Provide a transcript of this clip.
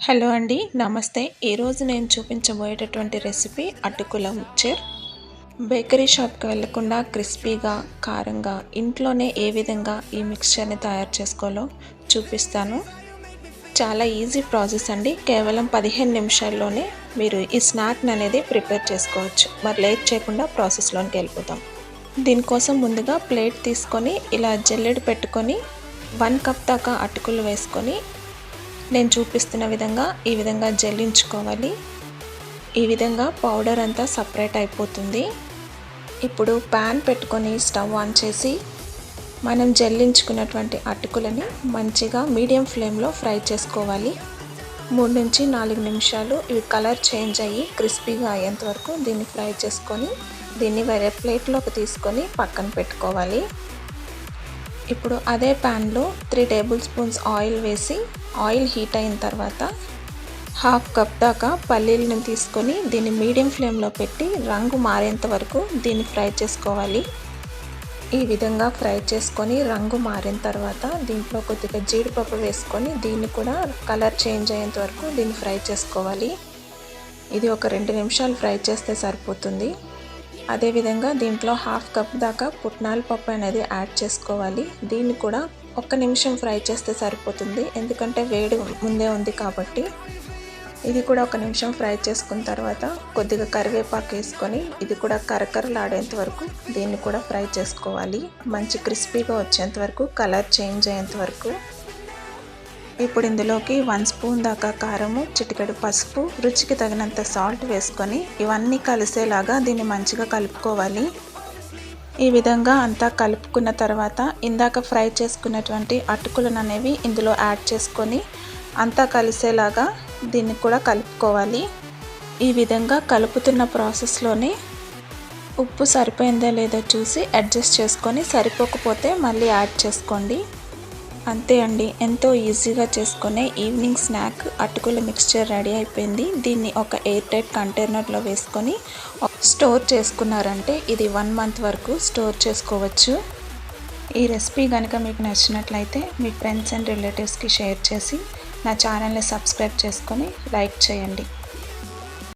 Hello అండి, నమస్తే. ఈరోజు నేను చూపించబోయేటటువంటి రెసిపీ అటుకుల మిక్చర్. బేకరీ షాప్కి వెళ్లకుండా క్రిస్పీగా, కారంగా ఇంట్లోనే ఏ విధంగా ఈ మిక్చర్ని తయారు చేసుకోవాలో చూపిస్తాను. చాలా ఈజీ ప్రాసెస్ అండి. కేవలం 15 నిమిషాల్లోనే మీరు ఈ స్నాక్ని అనేది ప్రిపేర్ చేసుకోవచ్చు. మరి లేట్ చేయకుండా ప్రాసెస్లోనికి వెళ్ళిపోతాం. దీనికోసం ముందుగా ప్లేట్ తీసుకొని ఇలా జల్లెడ పెట్టుకొని 1 కప్ దాకా అటుకులు వేసుకొని నేను చూపిస్తున్న విధంగా ఈ విధంగా జల్లించుకోవాలి. ఈ విధంగా పౌడర్ అంతా సపరేట్ అయిపోతుంది. ఇప్పుడు ప్యాన్ పెట్టుకొని స్టవ్ ఆన్ చేసి మనం జల్లించుకున్నటువంటి అటుకులని మంచిగా మీడియం ఫ్లేమ్లో ఫ్రై చేసుకోవాలి. 3 నుంచి 4 నిమిషాలు ఇవి కలర్ చేంజ్ అయ్యి క్రిస్పీగా అయ్యేంత వరకు దీన్ని ఫ్రై చేసుకొని దీన్ని వేరే ప్లేట్లోకి తీసుకొని పక్కన పెట్టుకోవాలి. ఇప్పుడు అదే ప్యాన్లో 3 టేబుల్ స్పూన్స్ ఆయిల్ వేసి ఆయిల్ హీట్ అయిన తర్వాత 1/2 కప్ దాకా పల్లీలను తీసుకొని దీన్ని మీడియం ఫ్లేమ్లో పెట్టి రంగు మారేంత వరకు దీన్ని ఫ్రై చేసుకోవాలి. ఈ విధంగా ఫ్రై చేసుకొని రంగు మారిన తర్వాత దీంట్లో కొద్దిగా జీడిపప్పు వేసుకొని దీన్ని కూడా కలర్ చేంజ్ అయ్యేంత వరకు దీన్ని ఫ్రై చేసుకోవాలి. ఇది ఒక 2 నిమిషాలు ఫ్రై చేస్తే సరిపోతుంది. అదేవిధంగా దీంట్లో 1/2 కప్ దాకా పుట్నాల పప్పు అనేది యాడ్ చేసుకోవాలి. దీన్ని కూడా 1 నిమిషం ఫ్రై చేస్తే సరిపోతుంది, ఎందుకంటే వేడి ముందే ఉంది కాబట్టి. ఇది కూడా 1 నిమిషం ఫ్రై చేసుకున్న తర్వాత కొద్దిగా కరివేపాకు వేసుకొని ఇది కూడా కరకరలాడేంత వరకు దీన్ని కూడా ఫ్రై చేసుకోవాలి. మంచి క్రిస్పీగా వచ్చేంత వరకు, కలర్ చేంజ్ అయ్యేంత వరకు. ఇప్పుడు ఇందులోకి 1 స్పూన్ దాకా కారము, చిటికెడు పసుపు, రుచికి తగినంత సాల్ట్ వేసుకొని ఇవన్నీ కలిసేలాగా దీన్ని మంచిగా కలుపుకోవాలి. ఈ విధంగా అంతా కలుపుకున్న తర్వాత ఇందాక ఫ్రై చేసుకున్నటువంటి అటుకులను అనేవి ఇందులో యాడ్ చేసుకొని అంతా కలిసేలాగా దీన్ని కూడా కలుపుకోవాలి. ఈ విధంగా కలుపుతున్న ప్రాసెస్లోనే ఉప్పు సరిపోయిందో లేదో చూసి అడ్జస్ట్ చేసుకొని సరిపోకపోతే మళ్ళీ యాడ్ చేసుకోండి. అంతే అండి, ఎంతో ఈజీగా చేసుకునే ఈవినింగ్ స్నాక్ అటుకుల మిక్స్చర్ రెడీ అయిపోయింది. దీన్ని ఒక ఎయిర్ టైట్ కంటైనర్లో వేసుకొని స్టోర్ చేసుకున్నారంటే ఇది 1 మంత్ వరకు స్టోర్ చేసుకోవచ్చు. ఈ రెసిపీ కనుక మీకు నచ్చినట్లయితే మీ ఫ్రెండ్స్ అండ్ రిలేటివ్స్కి షేర్ చేసి నా ఛానల్ని సబ్స్క్రైబ్ చేసుకొని లైక్ చేయండి.